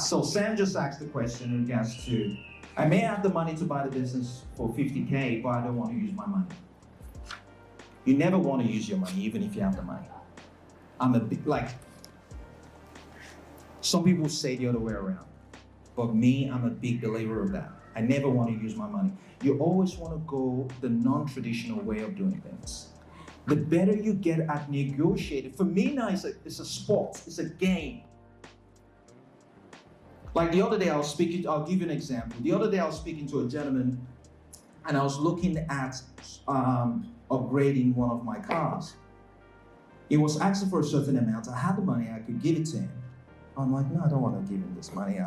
So Sam just asked the question in regards to, I may have the money to buy the business for 50K, but I don't want to use my money. You never want to use your money, even if you have the money. I'm a big, some people say the other way around, but me, I'm a big believer of that. I never want to use my money. You always want to go the non-traditional way of doing things. The better you get at negotiating, for me now, it's a sport, it's a game. Like the other day I'll give you an example. The other day I was speaking to a gentleman and I was looking at upgrading one of my cars. He was asking for a certain amount. I had the money, I could give it to him. I'm like, no, I don't want to give him this money.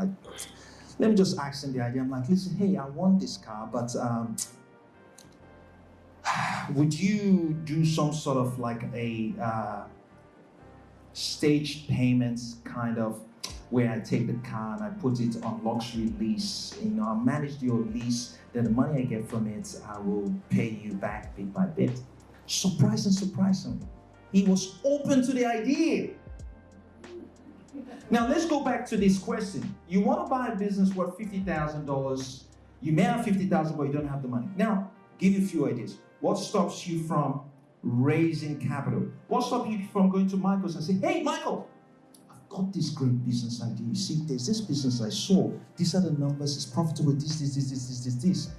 Let me just ask him the idea. I'm like, listen, hey, I want this car, but would you do some sort of like a staged payments kind of where I take the car and I put it on luxury lease, I manage your lease, then the money I get from it, I will pay you back bit by bit. Surprisingly, he was open to the idea. Now let's go back to this question. You want to buy a business worth $50,000. You may have $50,000, but you don't have the money. Now, give you a few ideas. What stops you from raising capital? What stops you from going to Michael's and saying, hey, Michael, I've got this great business idea. You see, there's this business I saw. These are the numbers. It's profitable. This.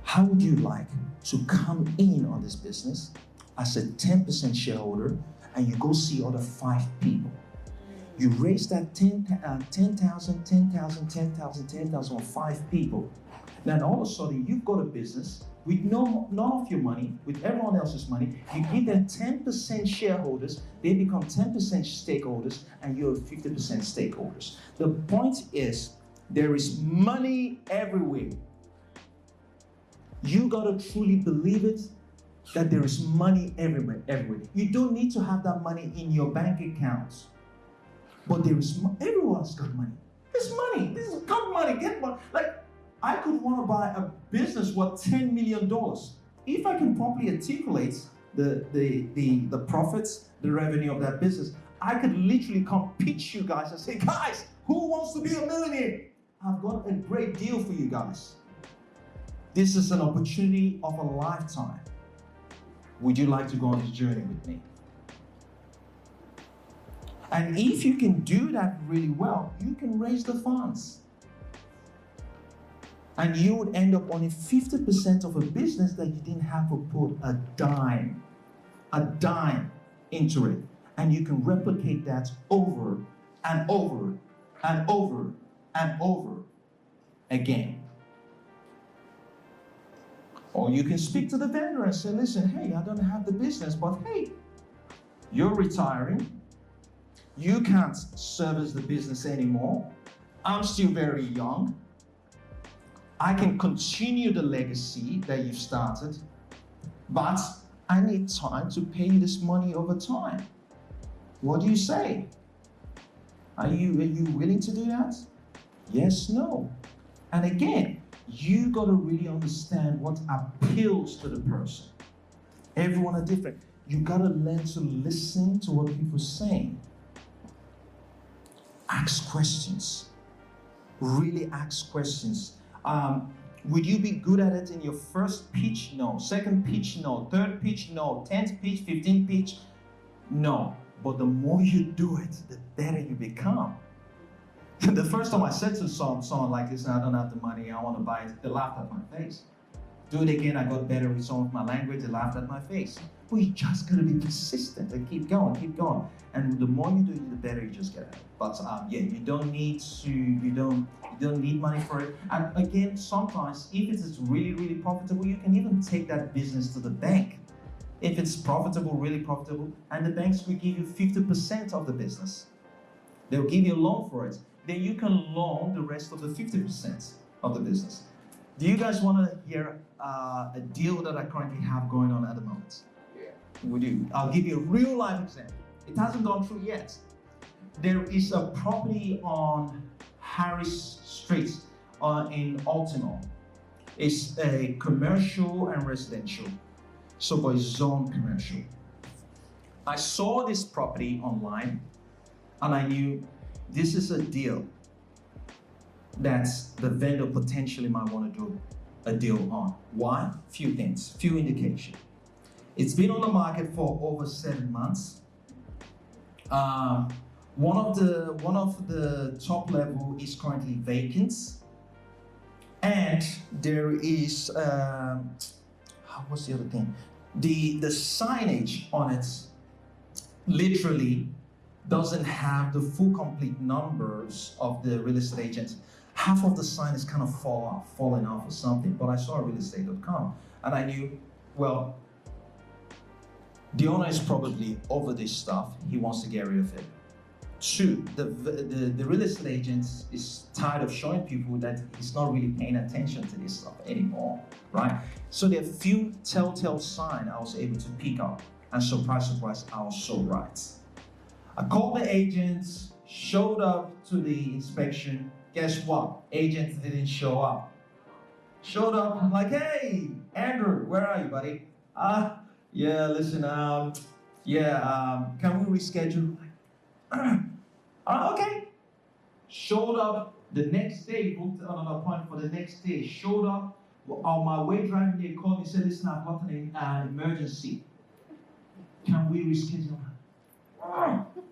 How would you like to come in on this business as a 10% shareholder and you go see other 5 people? You raise that 10,000 on 5 people. Then all of a sudden, you've got a business with none of your money, with everyone else's money. You give them 10% shareholders, they become 10% stakeholders, and you're 50% stakeholders. The point is, there is money everywhere. You gotta truly believe it, that there is money everywhere. You don't need to have that money in your bank accounts. But everyone's got money. There's money. This is got money. Get money. Like, I could want to buy a business worth $10 million. If I can properly articulate the profits, the revenue of that business, I could literally come pitch you guys and say, guys, who wants to be a millionaire? I've got a great deal for you guys. This is an opportunity of a lifetime. Would you like to go on this journey with me? And if you can do that really well, you can raise the funds. And you would end up owning 50% of a business that you didn't have to put a dime into it. And you can replicate that over and over and over and over again. Or you can speak to the vendor and say, listen, hey, I don't have the business, but hey, you're retiring. You can't service the business anymore. I'm still very young. I can continue the legacy that you've started, but I need time to pay you this money over time. What do you say? Are you willing to do that? Yes, no. And again, you got to really understand what appeals to the person. Everyone are different. You got to learn to listen to what people are saying. Ask questions. Really ask questions. Would you be good at it in your first pitch? No. Second pitch? No. Third pitch? No. 10th pitch? 15th pitch? No. But the more you do it, the better you become. The first time I said to someone like this, I don't have the money, I want to buy it, they laughed at my face. Do it again, I got better with some of my language, they laughed at my face. But you just gotta be persistent and keep going. And the more you do it, the better you just get at it. But you don't need money for it. And again, sometimes if it is really, really profitable, you can even take that business to the bank. If it's profitable, really profitable, and the banks will give you 50% of the business. They'll give you a loan for it. Then you can loan the rest of the 50% of the business. Do you guys want to hear a deal that I currently have going on at the moment? Yeah. Would you? I'll give you a real life example. It hasn't gone through yet. There is a property on Harris Street in Baltimore. It's a commercial and residential, so by zone commercial. I saw this property online and I knew this is a deal. that the vendor potentially might want to do a deal on. Why? Few things, few indication. It's been on the market for over 7 months. One of the top level is currently vacant, and there is what's the other thing? The signage on it literally doesn't have the full complete numbers of the real estate agents. Half of the sign is kind of falling off or something. But I saw realestate.com and I knew, well, the owner is probably over this stuff. He wants to get rid of it. Two, the real estate agent is tired of showing people that he's not really paying attention to this stuff anymore, right? So there are few telltale signs I was able to pick up, and surprise, surprise, I was so right. I called the agent, showed up to the inspection. Guess what? Agent didn't show up. Showed up, I'm like, hey, Andrew, where are you, buddy? Yeah, listen, can we reschedule? Okay. Showed up the next day, booked another appointment for the next day. Showed up, on my way driving, they called me, said, listen, I've got an emergency. Can we reschedule?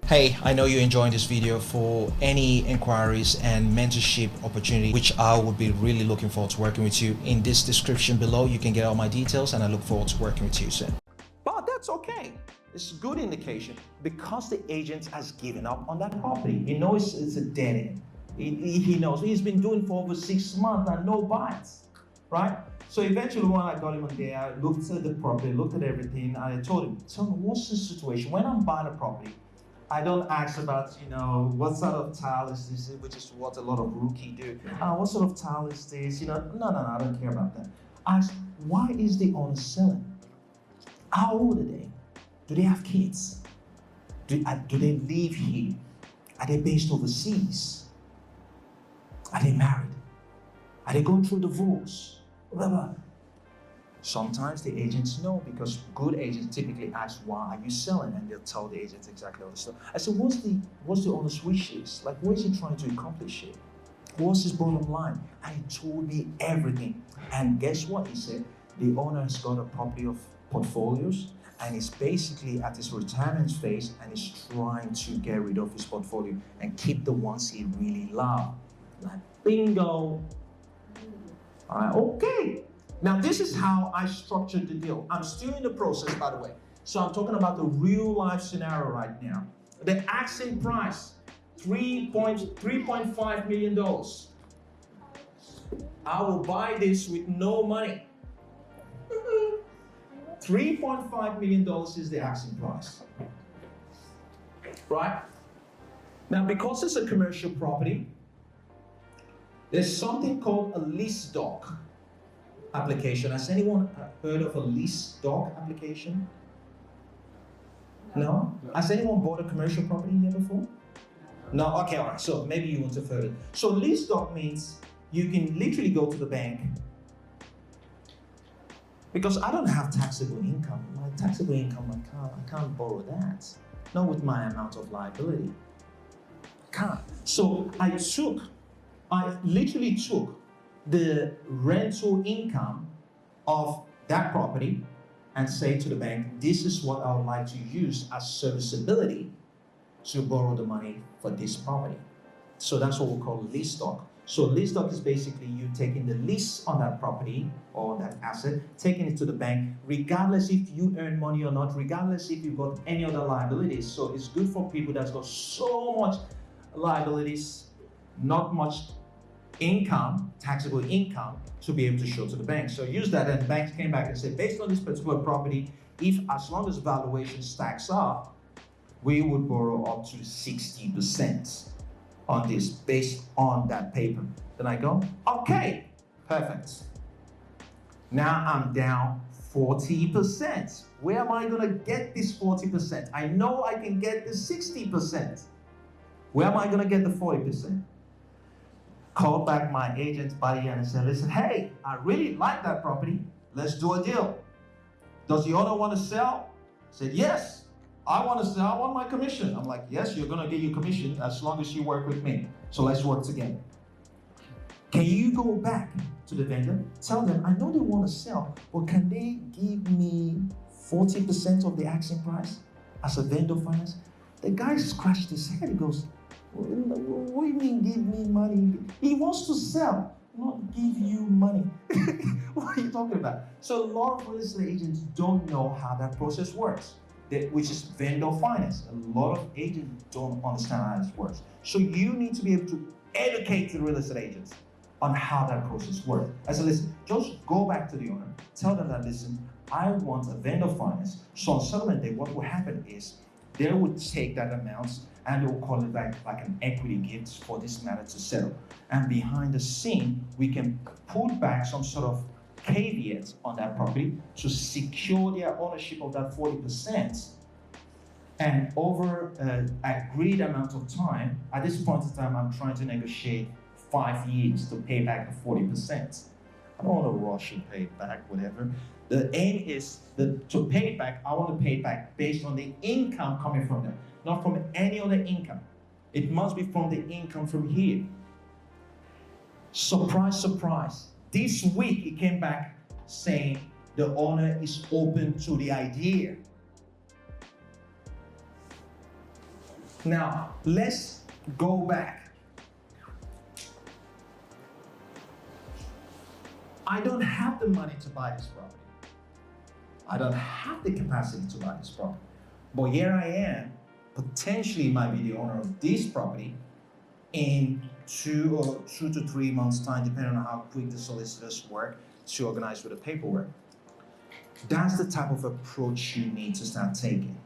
Hey, I know you're enjoying this video. For any inquiries and mentorship opportunity, which I would be really looking forward to working with you, in this description below, you can get all my details, and I look forward to working with you soon. But that's okay. It's a good indication because the agent has given up on that property. He knows it's a dead end. He knows. He's been doing for over 6 months and no bites, right? So eventually when I got him on there, I looked at the property, looked at everything, and I told him, tell me, what's the situation? When I'm buying a property, I don't ask about, what sort of tile is this, which is what a lot of rookies do. What sort of tile is this? No, I don't care about that. I ask, why is the owner selling? How old are they? Do they have kids? Do they live here? Are they based overseas? Are they married? Are they going through divorce? Blah, blah. Sometimes the agents know, because good agents typically ask, why are you selling? And they'll tell the agents exactly all the stuff. I said, what's the owner's wishes? Like, what is he trying to accomplish here? What's his bottom line? And he told me everything. And guess what? He said, the owner has got a property of portfolios, and he's basically at his retirement phase, and he's trying to get rid of his portfolio and keep the ones he really loves. Like, bingo. All right, okay. Now, this is how I structured the deal. I'm still in the process, by the way. So I'm talking about the real life scenario right now. The asking price, $3.5 million. I will buy this with no money. $3.5 million is the asking price. Right? Now, because it's a commercial property, there's something called a lease doc application. Has anyone heard of a lease doc application? No? Has anyone bought a commercial property here before? No? Okay, all right. So maybe you want to heard it. So lease doc means you can literally go to the bank, because I don't have taxable income. My taxable income, I can't borrow that. Not with my amount of liability. Can't. So I literally took the rental income of that property and say to the bank, this is what I would like to use as serviceability to borrow the money for this property. So that's what we call lease doc. So lease doc is basically you taking the lease on that property or that asset, taking it to the bank, regardless if you earn money or not, regardless if you've got any other liabilities. So it's good for people that's got so much liabilities, not much income, taxable income, to be able to show to the bank. So use that, and the bank came back and said, based on this particular property, as long as valuation stacks up, we would borrow up to 60% on this based on that paper. Then I go, okay, perfect. Now I'm down 40%. Where am I gonna get this 40%? I know I can get the 60%. Where am I gonna get the 40%? Called back my agent buddy and I said, listen, hey, I really like that property. Let's do a deal. Does the owner want to sell? I said, yes, I want to sell. I want my commission. I'm like, yes, you're going to get your commission as long as you work with me. So let's work together. Can you go back to the vendor, tell them, I know they want to sell, but can they give me 40% of the asking price as a vendor finance? The guy scratched his head. He goes, what do you mean give me money? He wants to sell, not give you money. What are you talking about? So a lot of real estate agents don't know how that process works, which is vendor finance. A lot of agents don't understand how this works. So you need to be able to educate the real estate agents on how that process works. I said, listen, just go back to the owner, tell them that, listen, I want a vendor finance. So on settlement day, what will happen is they would take that amount and they'll call it like an equity gift for this matter to settle. And behind the scene, we can put back some sort of caveats on that property to secure their ownership of that 40%. And over an agreed amount of time, at this point in time, I'm trying to negotiate 5 years to pay back the 40%. I don't want to rush and pay it back, whatever. The aim is to pay it back, I want to pay it back based on the income coming from them, not from any other income. It must be from the income from here. Surprise, surprise. This week it came back saying the owner is open to the idea. Now, let's go back. I don't have the money to buy this property. I don't have the capacity to buy this property. But here I am, potentially might be the owner of this property in 2 to 3 months' time, depending on how quick the solicitors work to organize with the paperwork. That's the type of approach you need to start taking.